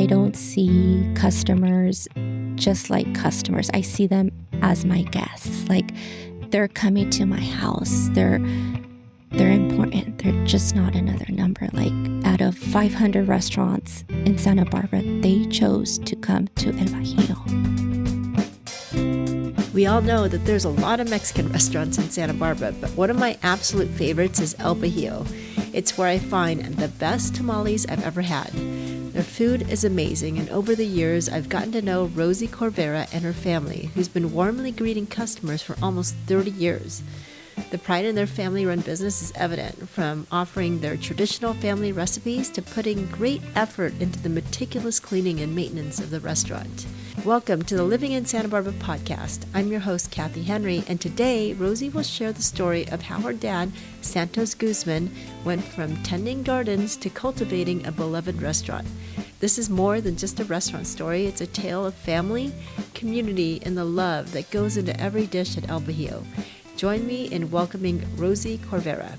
I don't see customers just like customers. I see them as my guests. Like, they're coming to my house. They're important. They're just not another number. Like, out of 500 restaurants in Santa Barbara, they chose to come to El Bajio. We all know that there's a lot of Mexican restaurants in Santa Barbara, but one of my absolute favorites is El Bajio. It's where I find the best tamales I've ever had. Their food is amazing, and over the years, I've gotten to know Rosie Corvera and her family, who's been warmly greeting customers for almost 30 years. The pride in their family-run business is evident, from offering their traditional family recipes to putting great effort into the meticulous cleaning and maintenance of the restaurant. Welcome to the Living in Santa Barbara podcast. I'm your host, Kathy Henry, and today Rosie will share the story of how her dad, Santos Guzman, went from tending gardens to cultivating a beloved restaurant. This is more than just a restaurant story. It's a tale of family, community, and the love that goes into every dish at El Bajio. Join me in welcoming Rosie Corvera.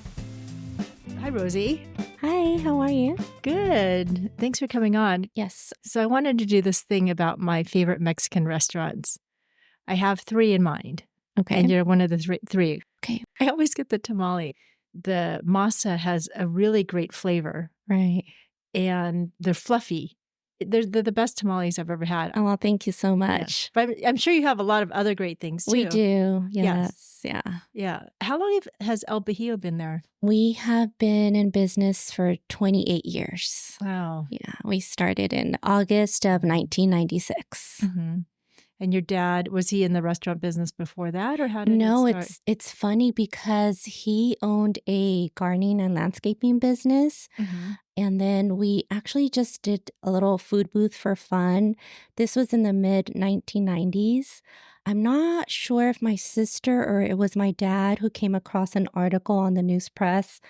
Hi, Rosie. Hi, how are you? Good. Thanks for coming on. Yes. So I wanted to do this thing about my favorite Mexican restaurants. I have 3 in mind. Okay. And you're one of the three. Okay. I always get the tamale. The masa has a really great flavor. Right. And they're fluffy. They're the best tamales I've ever had. Oh, well, thank you so much. Yeah. But I'm sure you have a lot of other great things too. We do. Yes. Yeah. Yeah. How long has El Bajio been there? We have been in business for 28 years. Wow. Yeah. We started in August of 1996. Mm-hmm. And your dad, was he in the restaurant business before that, or how did No, it start? it's funny because he owned a gardening and landscaping business. Mm-hmm. And then we actually just did a little food booth for fun. This was in the mid 1990s. I'm not sure if my sister or it was my dad who came across an article on the news press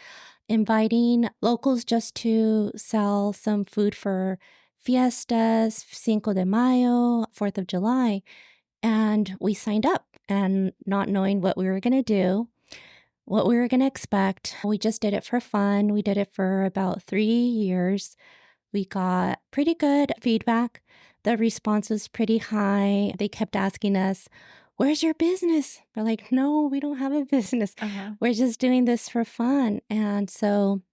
inviting locals just to sell some food for fiestas, Cinco de Mayo, 4th of July. And we signed up, and not knowing what we were going to do, what we were going to expect. We just did it for fun. We did it for about 3 years. We got pretty good feedback. The response was pretty high. They kept asking us, "Where's your business?" We're like, "No, we don't have a business. Uh-huh. We're just doing this for fun." And so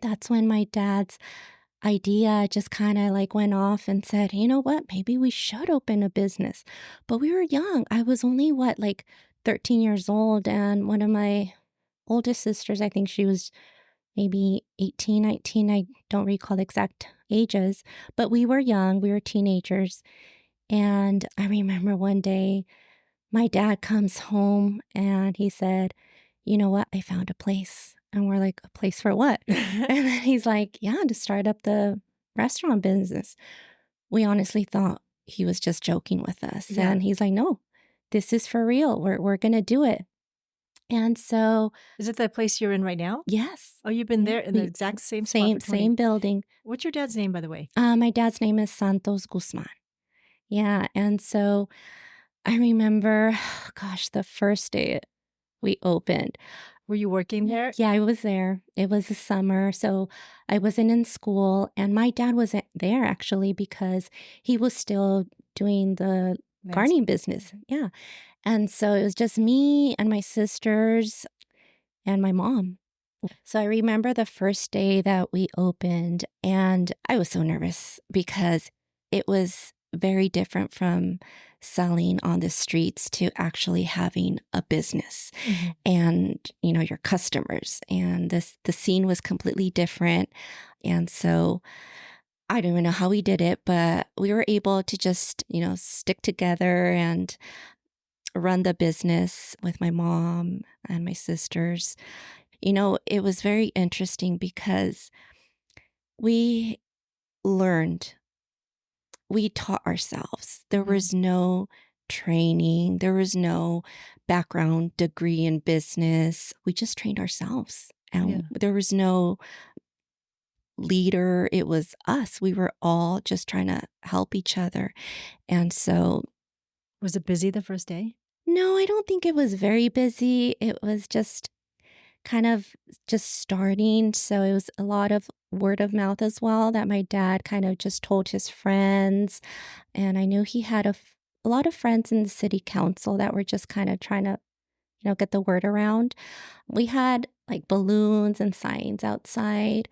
that's when my dad's idea just kind of like went off and said, "You know what? Maybe we should open a business." But we were young. I was only, 13 years old. And one of my oldest sisters, I think she was maybe 18, 19. I don't recall the exact ages, but we were young. We were teenagers. And I remember one day my dad comes home and he said, "You know what? I found a place." And we're like, "A place for what?" And then he's like, "Yeah, to start up the restaurant business." We honestly thought he was just joking with us. Yeah. And he's like, "No, this is for real. We're going to do it." And so, Is it the place you're in right now? yes. Oh, you've been Yeah, there in the exact same spot Same, for 20. same building. What's your dad's name, by the way? My dad's name is Santos Guzman. Yeah. And so I remember, gosh, the first day we opened. Were you working there? Yeah, I was there. It was the summer, so I wasn't in school. And my dad wasn't there actually because he was still doing the gardening business. Yeah. And so it was just me and my sisters and my mom. So I remember the first day that we opened, and I was so nervous because it was very different from selling on the streets to actually having a business. Mm-hmm. And, your customers. And the scene was completely different. And so I don't even know how we did it, but we were able to just, stick together and run the business with my mom and my sisters. It was very interesting because we learned, we taught ourselves. There was no training. There was no background degree in business. We just trained ourselves. And there was no leader. It was us. We were all just trying to help each other. And so... Was it busy the first day? No, I don't think it was very busy. It was just kind of just starting. So it was a lot of word of mouth as well that my dad kind of just told his friends. And I knew he had a lot of friends in the city council that were just kind of trying to, get the word around. We had like balloons and signs outside,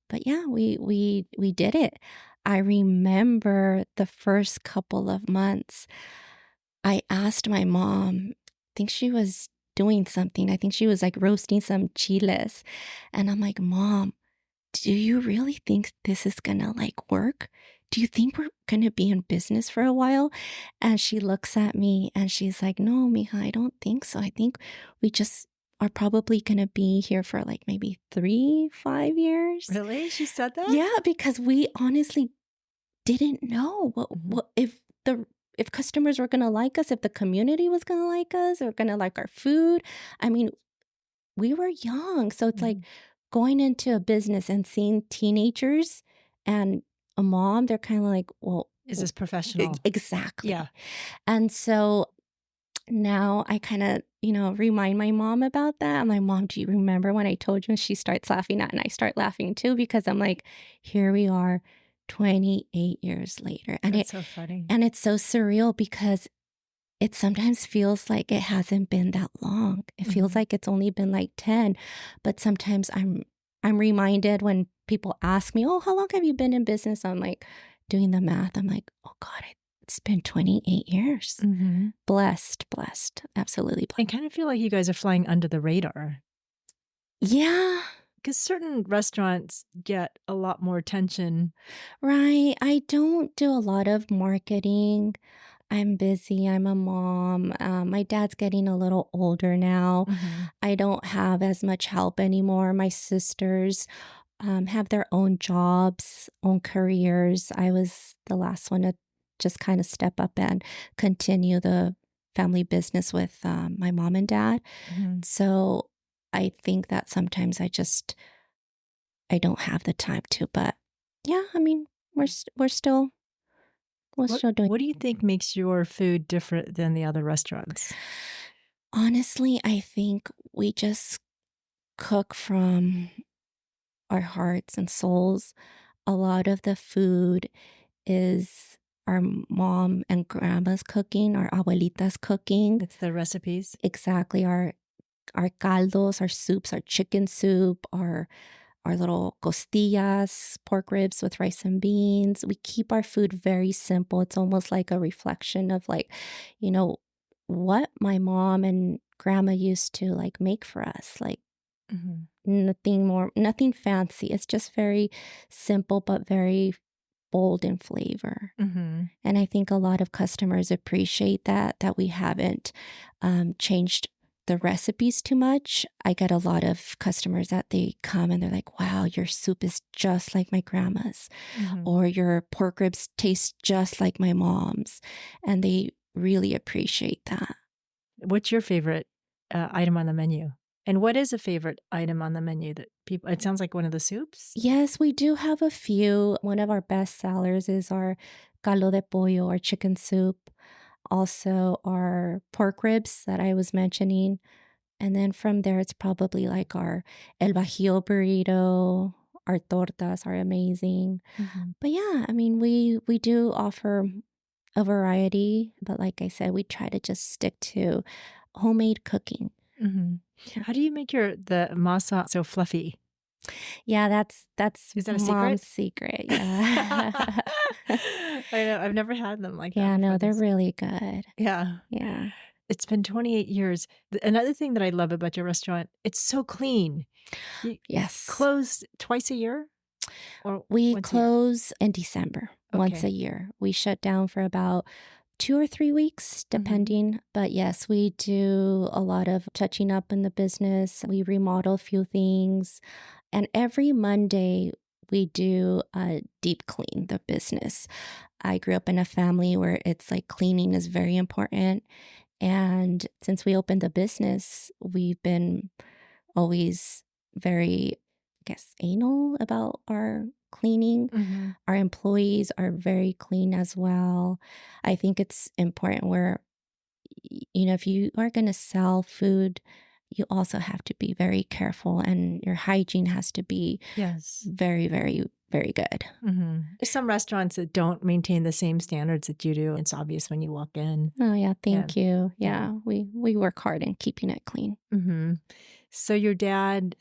but yeah, we did it. I remember the first couple of months, I asked my mom, I think she was doing something. I think she was like roasting some chiles. And I'm like, Mom, do you really think this is gonna like work? Do you think we're gonna be in business for a while? And she looks at me and she's like, No, mija, I don't think so. I think we just are probably gonna be here for like maybe 3, 5 years. Really? She said that? Yeah, because we honestly didn't know what if customers were gonna like us, if the community was gonna like us, or gonna like our food. I mean, we were young, so it's like going into a business and seeing teenagers and a mom. They're kind of like, well, Is this professional? Exactly. Yeah. And so now I kind of, remind my mom about that. I'm like, Mom, do you remember when I told you? And she starts laughing at, and I start laughing too, because I'm like, here we are 28 years later. And That's so funny. And it's so surreal because it sometimes feels like it hasn't been that long. It feels like it's only been like 10. But sometimes I'm reminded when people ask me, oh, how long have you been in business? I'm like doing the math. I'm like, oh God, it's been 28 years. Blessed, absolutely blessed. I kind of feel like you guys are flying under the radar. Yeah. Because certain restaurants get a lot more attention. Right. I don't do a lot of marketing. I'm busy. I'm a mom. My dad's getting a little older now. I don't have as much help anymore. My sisters have their own jobs, own careers. I was the last one to just kind of step up and continue the family business with my mom and dad. So I think that sometimes I don't have the time to, but yeah, I mean, we're still doing. What do you think makes your food different than the other restaurants? Honestly, I think we just cook from our hearts and souls. A lot of the food is our mom and grandma's cooking, our abuelita's cooking. It's the recipes. Exactly. Our caldos, our soups, our chicken soup, our little costillas, pork ribs with rice and beans. We keep our food very simple. It's almost like a reflection of like, what my mom and grandma used to like make for us. Like nothing fancy. It's just very simple, but very bold in flavor. And I think a lot of customers appreciate that we haven't changed the recipes too much. I get a lot of customers that they come and they're like, wow, your soup is just like my grandma's, or your pork ribs taste just like my mom's. And they really appreciate that. What's your favorite item on the menu? And what is a favorite item on the menu that people, it sounds like one of the soups? Yes, we do have a few. One of our best sellers is our caldo de pollo, our chicken soup. Also our pork ribs that I was mentioning. And then from there, it's probably like our el Bajio burrito, our tortas are amazing. But yeah, I mean, we do offer a variety, but like I said, we try to just stick to homemade cooking. How do you make the masa so fluffy? Yeah, that's Is that a Mom's secret. Yeah. I know. I've never had them like that. Yeah, no, before. they're really good. Yeah. Yeah. It's been 28 years. Another thing that I love about your restaurant, it's so clean. Yes. Close twice a year? Or we close in December, once a year. We shut down for about 2 or 3 weeks, depending. But yes, we do a lot of touching up in the business. We remodel a few things. And every Monday, we do a deep clean the business. I grew up in a family where it's like cleaning is very important. And since we opened the business, we've been always very, I guess, anal about our cleaning. Our employees are very clean as well. I think it's important where, if you are going to sell food, you also have to be very careful, and your hygiene has to be Yes. very, very, very good. Mm-hmm. There's some restaurants that don't maintain the same standards that you do. It's obvious when you walk in. Oh yeah, thank you. Yeah. Yeah, we work hard in keeping it clean. Mm-hmm. So your dad,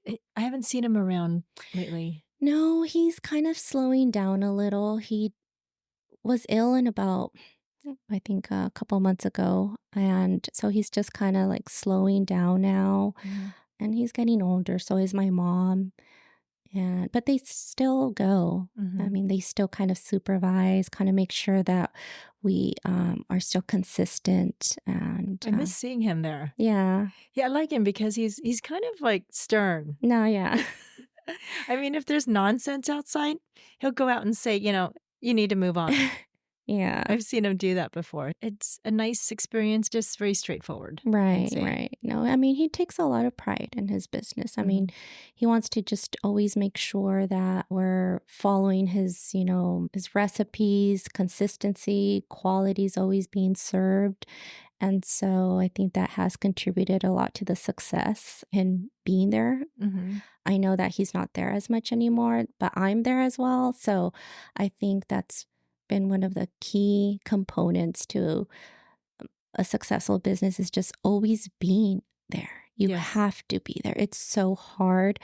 I haven't seen him around lately. No, he's kind of slowing down a little. He was ill in about, I think, a couple months ago. And so he's just kind of like slowing down now. Mm-hmm. And he's getting older. So is my mom. But they still go. Mm-hmm. I mean, they still kind of supervise, kind of make sure that we are still consistent. And I miss seeing him there. yeah. Yeah, I like him because he's kind of like stern. No, yeah. I mean, if there's nonsense outside, he'll go out and say, you need to move on. Yeah. I've seen him do that before. It's a nice experience, just very straightforward. Right, right. No, I mean, he takes a lot of pride in his business. I mean, he wants to just always make sure that we're following his, his recipes, consistency, qualities always being served. And so I think that has contributed a lot to the success in being there. Mm-hmm. I know that he's not there as much anymore, but I'm there as well. So I think that's been one of the key components to a successful business, is just always being there. You Yes. have to be there. It's so hard.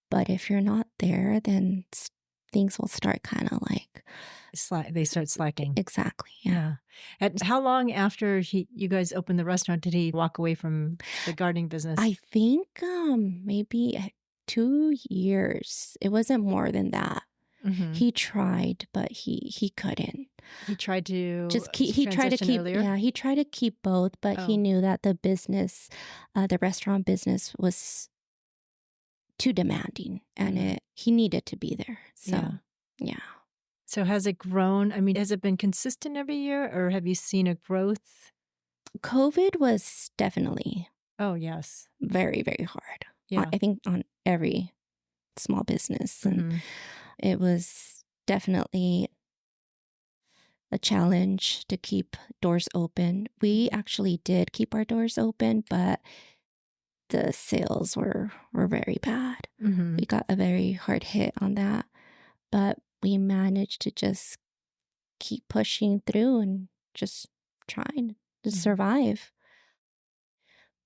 But if you're not there, then things will start kind of like... They start slacking. Exactly. Yeah. And how long after you guys opened the restaurant did he walk away from the gardening business? I think maybe 2 years. It wasn't more than that. Mm-hmm. He tried, but he couldn't. He tried to He tried to keep earlier? Yeah, he tried to keep both, but he knew that the business, the restaurant business, was too demanding, and he needed to be there. So yeah. So has it grown? I mean, has it been consistent every year, or have you seen a growth? COVID was definitely very, very hard. Yeah. I think on every small business, and it was definitely a challenge to keep doors open. We actually did keep our doors open, but the sales were very bad. We got a very hard hit on that, but we managed to just keep pushing through and just trying to survive.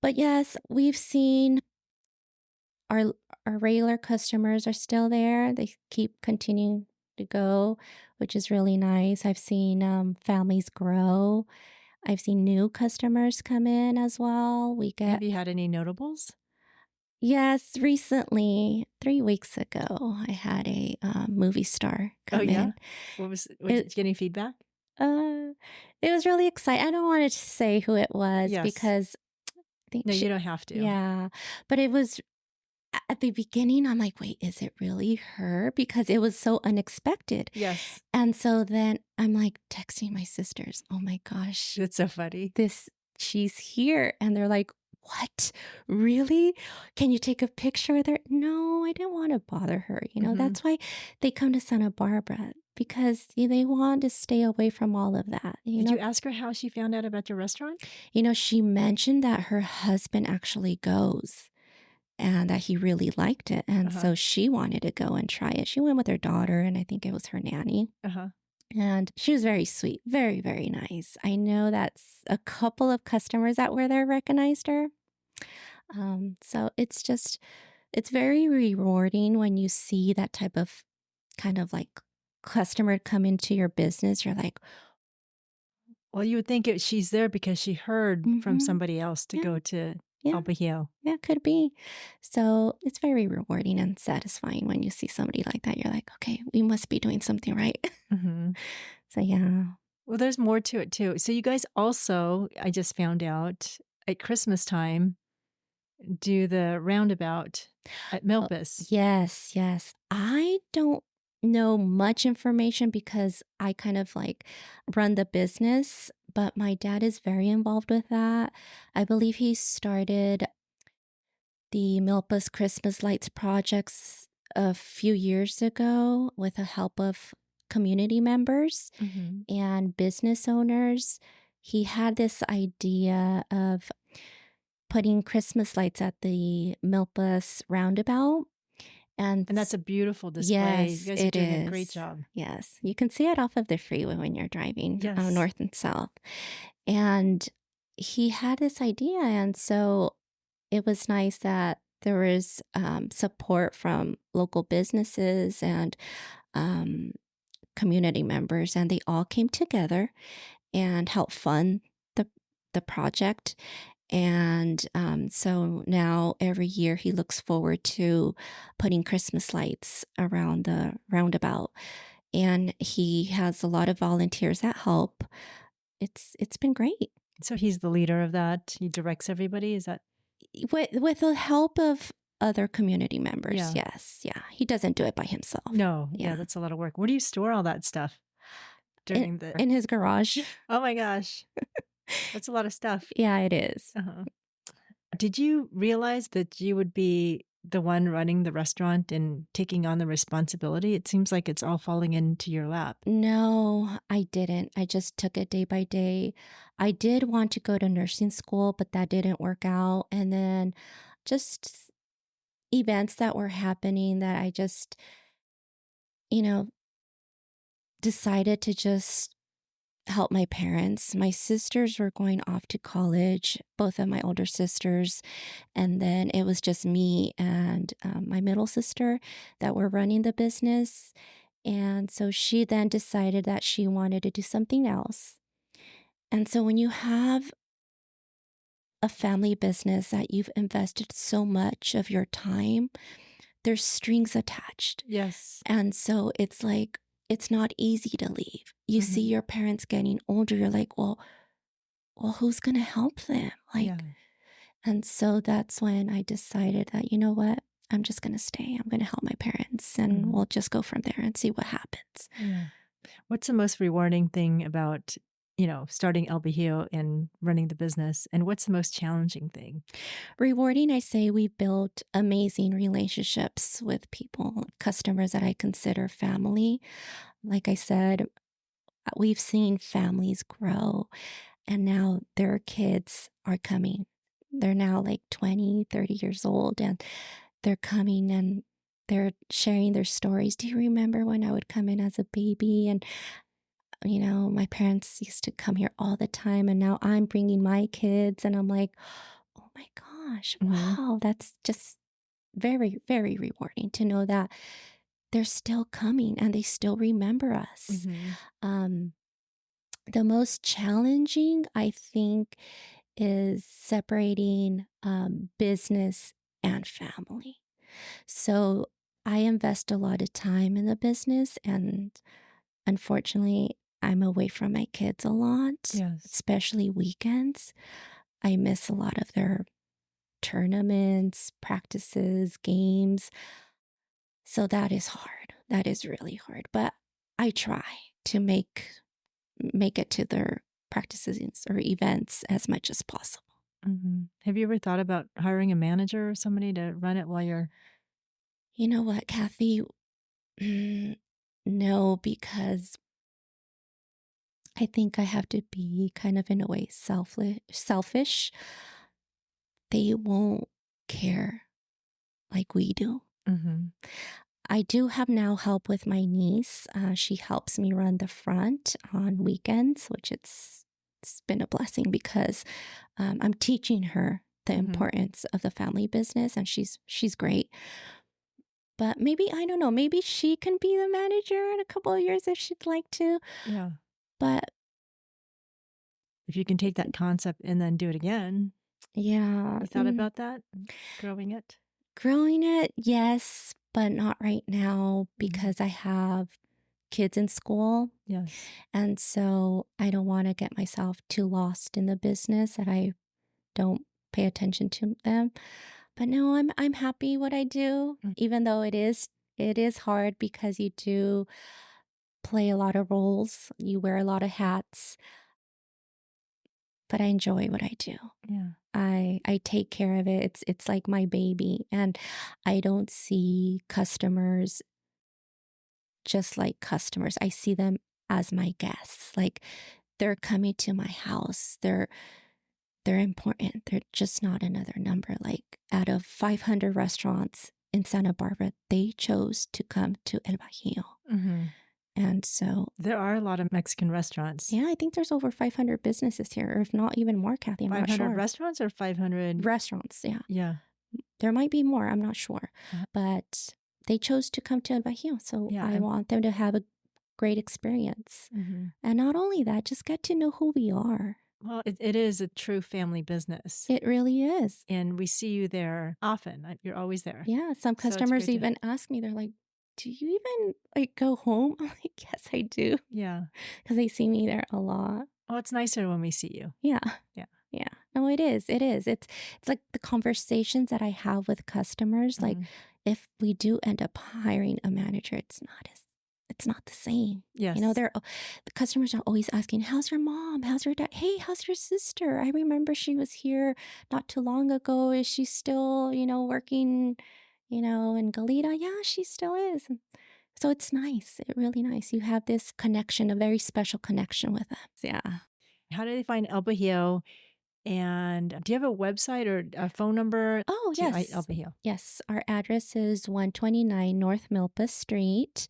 But yes, we've seen our regular customers are still there. They keep continuing to go, which is really nice. I've seen families grow. I've seen new customers come in as well. Have you had any notables? Yes, recently, 3 weeks ago, I had a movie star come in. Did you get any feedback? It was really exciting. I don't want to say who it was because I think you don't have to. Yeah, but it was at the beginning. I'm like, wait, is it really her? Because it was so unexpected. Yes. And so then I'm like texting my sisters. Oh my gosh, That's so funny. She's here, and they're like, what? Really? Can you take a picture with her? No, I didn't want to bother her. That's why they come to Santa Barbara, because they want to stay away from all of that. Did you ask her how she found out about your restaurant? She mentioned that her husband actually goes and that he really liked it. And so she wanted to go and try it. She went with her daughter, and I think it was her nanny. And she was very sweet, very, very nice. I know that a couple of customers that were there recognized her. So it's very rewarding when you see that type of kind of like customer come into your business. You're like, well, you would think she's there because she heard from somebody else to go to El Bajio. Yeah, could be. So it's very rewarding and satisfying when you see somebody like that. You're like, okay, we must be doing something right. So yeah. Well, there's more to it too. So you guys also, I just found out, at Christmas time, do the roundabout at Milpas. Yes. I don't know much information because I kind of like run the business, but my dad is very involved with that. I believe he started the Milpas Christmas Lights projects a few years ago with the help of community members and business owners. He had this idea of putting Christmas lights at the Milpas roundabout. And that's a beautiful display. Yes, You guys are it doing is. a great job. Yes, you can see it off of the freeway when you're driving Yes. north and south. And he had this idea, and so it was nice that there was support from local businesses and community members, and they all came together and helped fund the project. And so now every year he looks forward to putting Christmas lights around the roundabout. And he has a lot of volunteers that help. It's been great. So he's the leader of that. He directs everybody. Is that With the help of other community members? Yeah. Yes, yeah. He doesn't do it by himself. No, yeah, that's a lot of work. Where do you store all that stuff in his garage. Oh my gosh, that's a lot of stuff. Yeah, it is. Did you realize that you would be the one running the restaurant and taking on the responsibility? It seems like it's all falling into your lap. No, I didn't. I just took it day by day. I did want to go to nursing school, but that didn't work out. And then just events that were happening that I just, decided to just help my parents. My sisters were going off to college, both of my older sisters. And then it was just me and my middle sister that were running the business. And so she then decided that she wanted to do something else. And so when you have a family business that you've invested so much of your time, there's strings attached. Yes. And so it's like, it's not easy to leave. You see your parents getting older. You're like, well, who's going to help them? And so that's when I decided that, you know what? I'm just going to stay. I'm going to help my parents and we'll just go from there and see what happens. Yeah. What's the most rewarding thing about, starting El Bajio and running the business? And what's the most challenging thing? Rewarding, I say we built amazing relationships with people, customers that I consider family. Like I said, we've seen families grow and now their kids are coming. They're now like 20, 30 years old and they're coming and they're sharing their stories. Do you remember when I would come in as a baby and my parents used to come here all the time and now I'm bringing my kids and I'm like, oh my gosh, wow, that's just very, very rewarding to know that they're still coming and they still remember us. The most challenging, I think, is separating business and family. So I invest a lot of time in the business and unfortunately, I'm away from my kids a lot, especially weekends. I miss a lot of their tournaments, practices, games. So that is hard. That is really hard. But I try to make it to their practices or events as much as possible. Have you ever thought about hiring a manager or somebody to run it while you're... You know what, Kathy? No, because I think I have to be kind of in a way selfish. They won't care like we do. I do have now help with my niece. She helps me run the front on weekends, which it's been a blessing because I'm teaching her the importance of the family business, and she's great. But maybe, I don't know, maybe she can be the manager in a couple of years if she'd like to. Yeah. But if you can take that concept and then do it again. Yeah. You thought about that? Growing it? Growing it, yes, but not right now because I have kids in school. Yes. And so I don't want to get myself too lost in the business that I don't pay attention to them. But no, I'm happy what I do, even though it is hard because you do play a lot of roles, you wear a lot of hats. But I enjoy what I do. Yeah. I take care of it. It's like my baby, and I don't see customers just like customers. I see them as my guests. Like they're coming to my house. they're important. They're just not another number. Like out of 500 restaurants in Santa Barbara, they chose to come to El Bajio. Mm-hmm. And so there are a lot of Mexican restaurants. Yeah, I think there's over 500 businesses here, or if not even more, Kathy. I'm not sure. 500 restaurants or 500? Restaurants, yeah. Yeah. There might be more. I'm not sure. But they chose to come to El Bajio. So I want them to have a great experience. Mm-hmm. And not only that, just get to know who we are. Well, it is a true family business. It really is. And we see you there often. You're always there. Yeah. Some customers even ask me, they're like, do you even like go home? I'm like, yes, I do. Yeah. Because they see me there a lot. Oh, it's nicer when we see you. Yeah. Yeah. Yeah. No, it is. It is. It's like the conversations that I have with customers. Mm-hmm. Like if we do end up hiring a manager, it's not the same. Yes. You know, the customers are always asking, how's your mom? How's your dad? Hey, how's your sister? I remember she was here not too long ago. Is she still, working, in Goleta? Yeah, she still is. So it's nice. It's really nice. You have this connection, a very special connection with them. Yeah. How do they find El Bajio? And do you have a website or a phone number? Oh, yes. El Bajio. Yes. Our address is 129 North Milpa Street,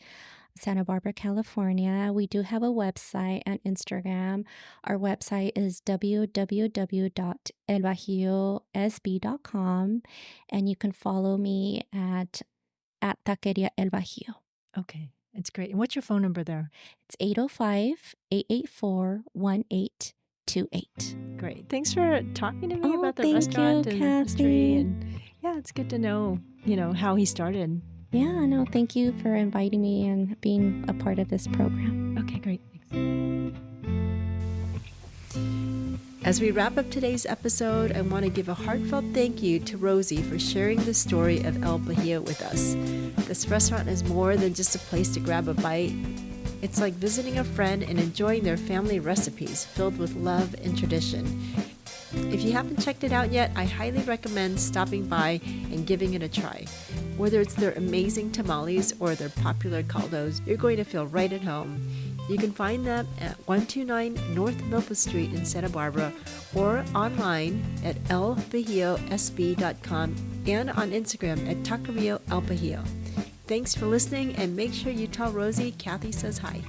Santa Barbara, California. We do have a website and Instagram. Our website is www.elbajiosb.com, and you can follow me at Taqueria El Bajio. Okay, it's great. And what's your phone number there? It's 805-884-1828. Great. Thanks for talking to me about the restaurant and history. And yeah, it's good to know, how he started. Yeah, no, thank you for inviting me and being a part of this program. Okay, great. Thanks. As we wrap up today's episode, I want to give a heartfelt thank you to Rosie for sharing the story of El Bajio with us. This restaurant is more than just a place to grab a bite. It's like visiting a friend and enjoying their family recipes filled with love and tradition. If you haven't checked it out yet, I highly recommend stopping by and giving it a try. Whether it's their amazing tamales or their popular caldos, you're going to feel right at home. You can find them at 129 North Milpa Street in Santa Barbara or online at elbajiosb.com and on Instagram at Taqueria El Bajio. Thanks for listening, and make sure you tell Rosie Kathy says hi.